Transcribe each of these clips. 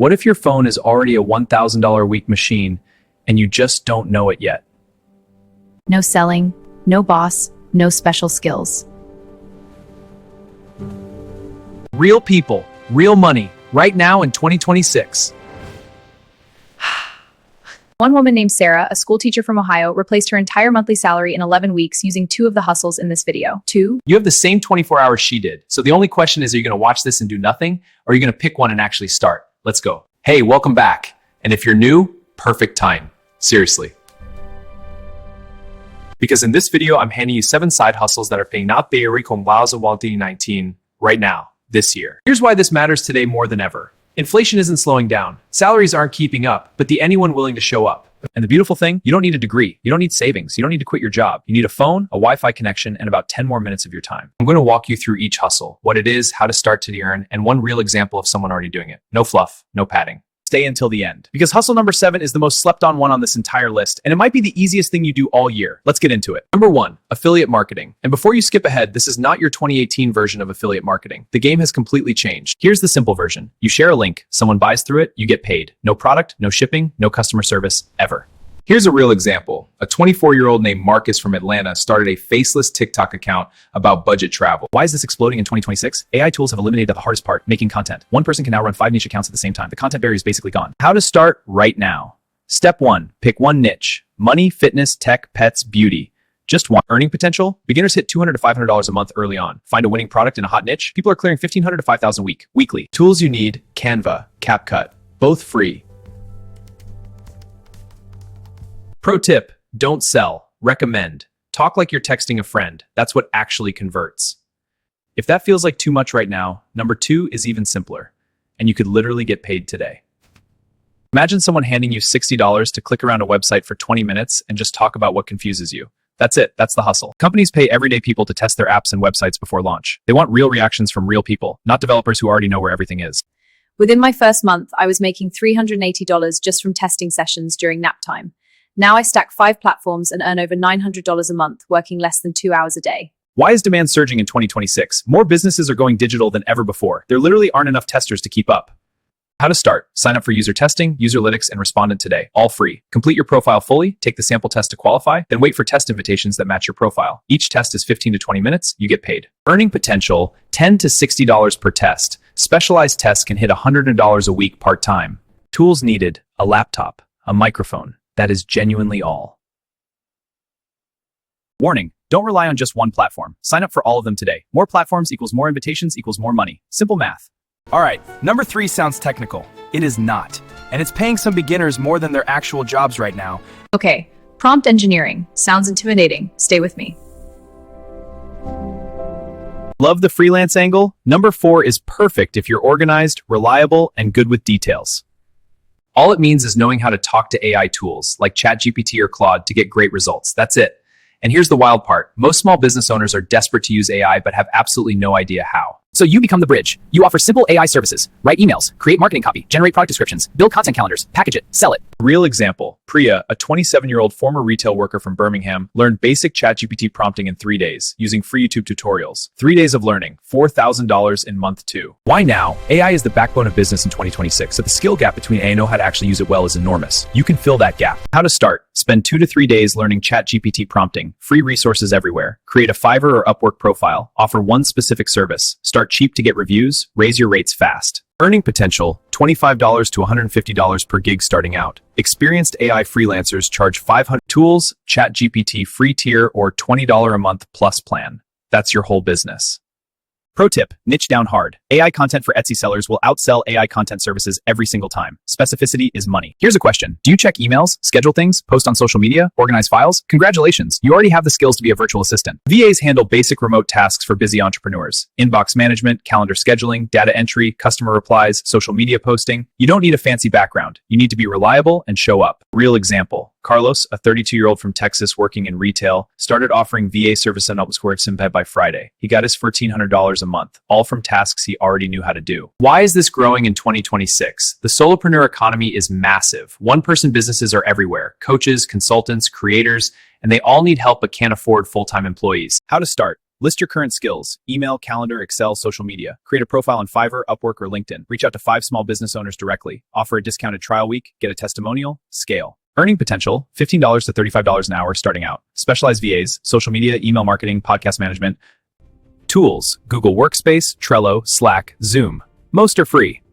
What if your phone is already a $1,000 a week machine and you just don't know it yet? No selling, no boss, no special skills. Real people, real money, right now in 2026. One woman named Sarah, a school teacher from Ohio, replaced her entire monthly salary in 11 weeks using 2 of the hustles in this video. 2. You have the same 24 hours she did. So the only question is, are you going to watch this and do nothing? Or are you going to pick one and actually start? Let's go. Hey, welcome back. And if you're new, perfect time. Seriously. Because in this video, I'm handing you 7 side hustles that are paying not Bayeri con Wowza Waldi 19 right now, this year. Here's why this matters today more than ever. Inflation isn't slowing down. Salaries aren't keeping up, but anyone willing to show up. And the beautiful thing, you don't need a degree. You don't need savings. You don't need to quit your job. You need a phone, a Wi-Fi connection, and about 10 more minutes of your time. I'm going to walk you through each hustle, what it is, how to start to earn, and one real example of someone already doing it. No fluff, no padding. Stay until the end. Because hustle number 7 is the most slept on one on this entire list, and it might be the easiest thing you do all year. Let's get into it. Number 1, affiliate marketing. And before you skip ahead, this is not your 2018 version of affiliate marketing. The game has completely changed. Here's the simple version. You share a link, someone buys through it, you get paid. No product, no shipping, no customer service, ever. Here's a real example. A 24-year-old named Marcus from Atlanta started a Faceless TikTok account about budget travel. Why is this exploding in 2026? AI tools have eliminated the hardest part, making content. One person can now run 5 niche accounts at the same time. The content barrier is basically gone. How to start right now. Step 1, pick one niche. Money, fitness, tech, pets, beauty. Just one. Earning potential. Beginners hit $200 to $500 a month early on. Find a winning product in a hot niche. People are clearing $1,500 to $5,000 weekly. Tools you need, Canva, CapCut, both free. Pro tip, don't sell, recommend. Talk like you're texting a friend. That's what actually converts. If that feels like too much right now, number 2 is even simpler, and you could literally get paid today. Imagine someone handing you $60 to click around a website for 20 minutes and just talk about what confuses you. That's it. That's the hustle. Companies pay everyday people to test their apps and websites before launch. They want real reactions from real people, not developers who already know where everything is. Within my first month, I was making $380 just from testing sessions during nap time. Now I stack 5 platforms and earn over $900 a month, working less than 2 hours a day. Why is demand surging in 2026? More businesses are going digital than ever before. There literally aren't enough testers to keep up. How to start. Sign up for user testing, Userlytics, and Respondent today. All free. Complete your profile fully, take the sample test to qualify, then wait for test invitations that match your profile. Each test is 15 to 20 minutes. You get paid. Earning potential, $10 to $60 per test. Specialized tests can hit $100 a week part-time. Tools needed, a laptop, a microphone. That is genuinely all. Warning, don't rely on just one platform. Sign up for all of them today. More platforms equals more invitations equals more money. Simple math. All right, number 3 sounds technical. It is not. And it's paying some beginners more than their actual jobs right now. Okay, prompt engineering. Sounds intimidating. Stay with me. Love the freelance angle? Number 4 is perfect if you're organized, reliable, and good with details. All it means is knowing how to talk to AI tools like ChatGPT or Claude to get great results. That's it. And here's the wild part. Most small business owners are desperate to use AI but have absolutely no idea how. So you become the bridge. You offer simple AI services, write emails, create marketing copy, generate product descriptions, build content calendars, package it, sell it. Real example, Priya, a 27-year-old former retail worker from Birmingham, learned basic ChatGPT prompting in 3 days using free YouTube tutorials. 3 days of learning, $4,000 in month 2. Why now? AI is the backbone of business in 2026, so the skill gap between AI and know how to actually use it well is enormous. You can fill that gap. How to start? Spend 2 to 3 days learning ChatGPT prompting. Free resources everywhere. Create a Fiverr or Upwork profile. Offer one specific service. Start cheap to get reviews. Raise your rates fast. Earning potential, $25 to $150 per gig starting out. Experienced AI freelancers charge 500 tools, ChatGPT free tier, or $20 a month plus plan. That's your whole business. Pro tip, niche down hard. AI content for Etsy sellers will outsell AI content services every single time. Specificity is money. Here's a question. Do you check emails, schedule things, post on social media, organize files? Congratulations, you already have the skills to be a virtual assistant. VAs handle basic remote tasks for busy entrepreneurs. Inbox management, calendar scheduling, data entry, customer replies, social media posting. You don't need a fancy background. You need to be reliable and show up. Real example. Carlos, a 32-year-old from Texas working in retail, started offering VA service on Upwork Simpay by Friday. He got his $1,400 a month, all from tasks he already knew how to do. Why is this growing in 2026? The solopreneur economy is massive. One-person businesses are everywhere. Coaches, consultants, creators, and they all need help but can't afford full-time employees. How to start? List your current skills: email, calendar, Excel, social media. Create a profile on Fiverr, Upwork, or LinkedIn. Reach out to 5 small business owners directly. Offer a discounted trial week. Get a testimonial. Scale. Earning potential: $15 to $35 an hour starting out. Specialized VAs, social media, email marketing, podcast management. Tools: Google Workspace, Trello, Slack, Zoom. Most are free.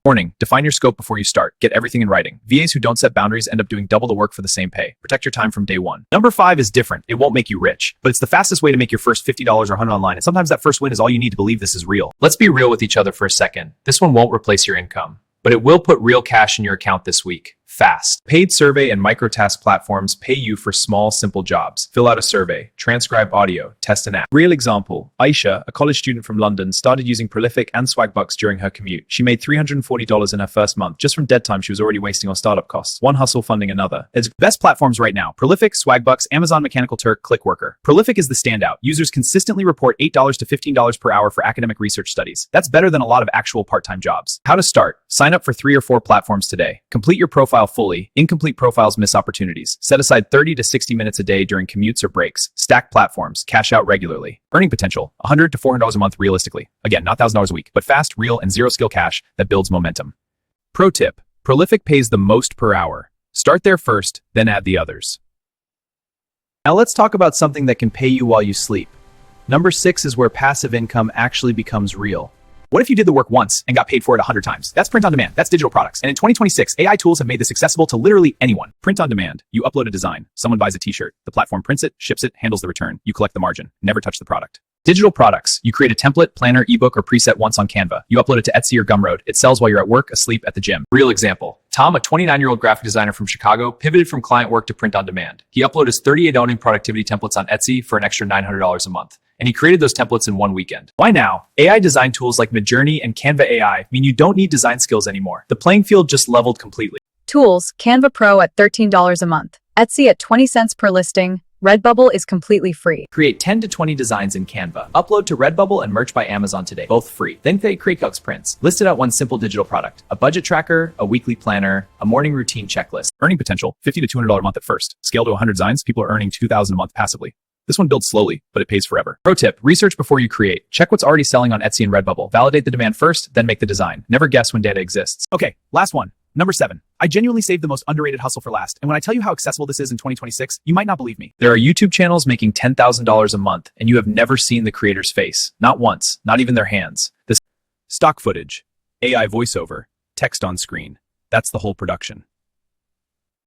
Warning: define your scope before you start. Get everything in writing. VAs who don't set boundaries end up doing double the work for the same pay. Protect your time from day one. Number 5 is different. It won't make you rich, but it's the fastest way to make your first $50 or $100 online, and sometimes that first win is all you need to believe this is real. Let's be real with each other for a second. This one won't replace your income, but it will put real cash in your account this week. Fast. Paid survey and microtask platforms pay you for small, simple jobs. Fill out a survey, transcribe audio, test an app. Real example: Aisha, a college student from London, started using Prolific and Swagbucks during her commute. She made $340 in her first month. Just from dead time she was already wasting on startup costs. One hustle funding another. It's best platforms right now: Prolific, Swagbucks, Amazon Mechanical Turk, ClickWorker. Prolific is the standout. Users consistently report $8 to $15 per hour for academic research studies. That's better than a lot of actual part-time jobs. How to start: sign up for 3 or 4 platforms today. Complete your profile fully. Incomplete profiles miss opportunities. Set aside 30 to 60 minutes a day during commutes or breaks. Stack platforms. Cash out regularly. Earning potential: $100 to $400 a month realistically. Again, not $1,000 a week, but fast, real, and zero skill cash that builds momentum. Pro tip: Prolific pays the most per hour. Start there first, then add the others. Now let's talk about something that can pay you while you sleep. Number 6 is where passive income actually becomes real. What if you did the work once and got paid for it 100 times? That's print on demand. That's digital products. And in 2026, AI tools have made this accessible to literally anyone. Print on demand. You upload a design. Someone buys a t-shirt. The platform prints it, ships it, handles the return. You collect the margin. Never touch the product. Digital products. You create a template, planner, ebook, or preset once on Canva. You upload it to Etsy or Gumroad. It sells while you're at work, asleep, at the gym. Real example: Tom, a 29-year-old graphic designer from Chicago, pivoted from client work to print on demand. He uploaded his 38 owning productivity templates on Etsy for an extra $900 a month. And he created those templates in one weekend. Why now? AI design tools like Midjourney and Canva AI mean you don't need design skills anymore. The playing field just leveled completely. Tools: Canva Pro at $13 a month. Etsy at 20 cents per listing. Redbubble is completely free. Create 10 to 20 designs in Canva. Upload to Redbubble and Merch by Amazon today, both free. Then create Hugs prints. Listed out one simple digital product: a budget tracker, a weekly planner, a morning routine checklist. Earning potential: $50 to $200 a month at first. Scale to 100 designs. People are earning $2,000 a month passively. This one builds slowly, but it pays forever. Pro tip: research before you create. Check what's already selling on Etsy and Redbubble. Validate the demand first, then make the design. Never guess when data exists. Okay, last one. Number 7. I genuinely saved the most underrated hustle for last. And when I tell you how accessible this is in 2026, you might not believe me. There are YouTube channels making $10,000 a month, and you have never seen the creator's face. Not once, not even their hands. This stock footage, AI voiceover, text on screen. That's the whole production.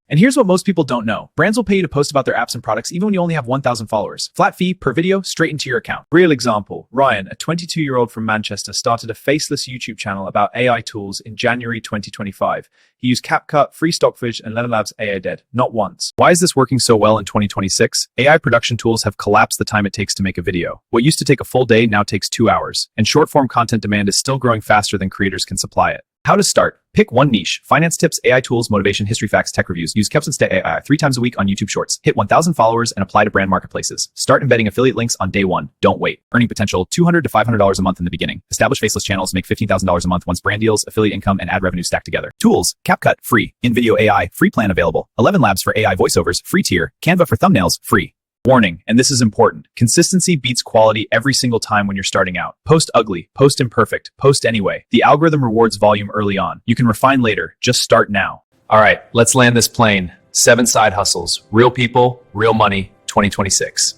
And here's what most people don't know. Brands will pay you to post about their apps and products even when you only have 1,000 followers. Flat fee per video, straight into your account. Real example: Ryan, a 22-year-old from Manchester, started a Faceless YouTube channel about AI tools in January 2025. He used CapCut, free stock footage, and Labs AI Dead. Not once. Why is this working so well in 2026? AI production tools have collapsed the time it takes to make a video. What used to take a full day now takes 2 hours. And short-form content demand is still growing faster than creators can supply it. How to start: pick one niche: finance tips, AI tools, motivation, history facts, tech reviews. Use Kepson's AI 3 times a week on YouTube Shorts. Hit 1,000 followers and apply to brand marketplaces. Start embedding affiliate links on day 1. Don't wait. Earning potential: $200 to $500 a month in the beginning. Establish Faceless channels. Make $15,000 a month once brand deals, affiliate income, and ad revenue stack together. Tools: CapCut, free. InVideo AI, free plan available. 11 Labs for AI voiceovers, free tier. Canva for thumbnails, free. Warning, and this is important: consistency beats quality every single time when you're starting out. Post ugly, post imperfect, post anyway. The algorithm rewards volume early on. You can refine later. Just start now. All right, let's land this plane. 7 side hustles. Real people, real money, 2026.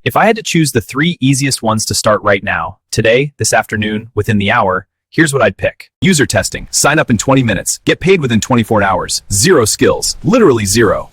If I had to choose the 3 easiest ones to start right now, today, this afternoon, within the hour, here's what I'd pick. User testing. Sign up in 20 minutes. Get paid within 24 hours. 0 skills. Literally 0.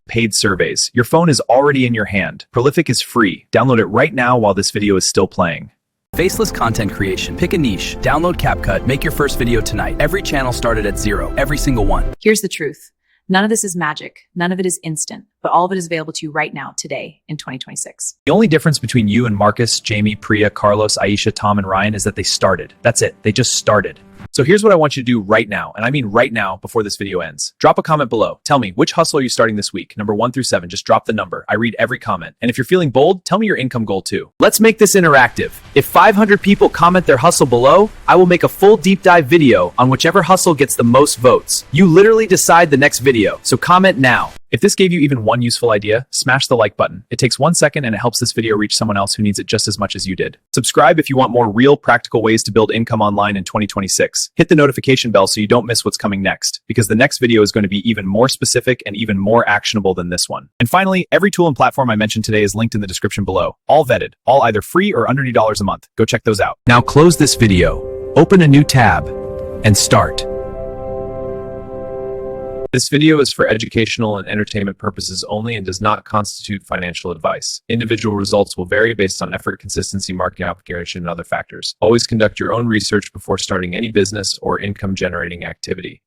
Paid surveys. Your phone is already in your hand. Prolific is free. Download it right now while this video is still playing. Faceless content creation. Pick a niche. Download CapCut. Make your first video tonight. Every channel started at 0. Every single one. Here's the truth. None of this is magic. None of it is instant, but all of it is available to you right now, today, in 2026. The only difference between you and Marcus, Jamie, Priya, Carlos, Aisha, Tom, and Ryan is that they started. That's it. They just started. So here's what I want you to do right now, and I mean right now before this video ends. Drop a comment below. Tell me, which hustle are you starting this week? Number 1 through 7. Just drop the number. I read every comment. And if you're feeling bold, tell me your income goal too. Let's make this interactive. If 500 people comment their hustle below, I will make a full deep dive video on whichever hustle gets the most votes. You literally decide the next video, so comment now. If this gave you even one useful idea, smash the like button. It takes 1 second and it helps this video reach someone else who needs it just as much as you did. Subscribe if you want more real, practical ways to build income online in 2026. Hit the notification bell so you don't miss what's coming next, because the next video is going to be even more specific and even more actionable than this one. And finally, every tool and platform I mentioned today is linked in the description below. All vetted, all either free or under $90 a month. Go check those out. Now close this video, open a new tab, and start. This video is for educational and entertainment purposes only and does not constitute financial advice. Individual results will vary based on effort, consistency, marketing application, and other factors. Always conduct your own research before starting any business or income-generating activity.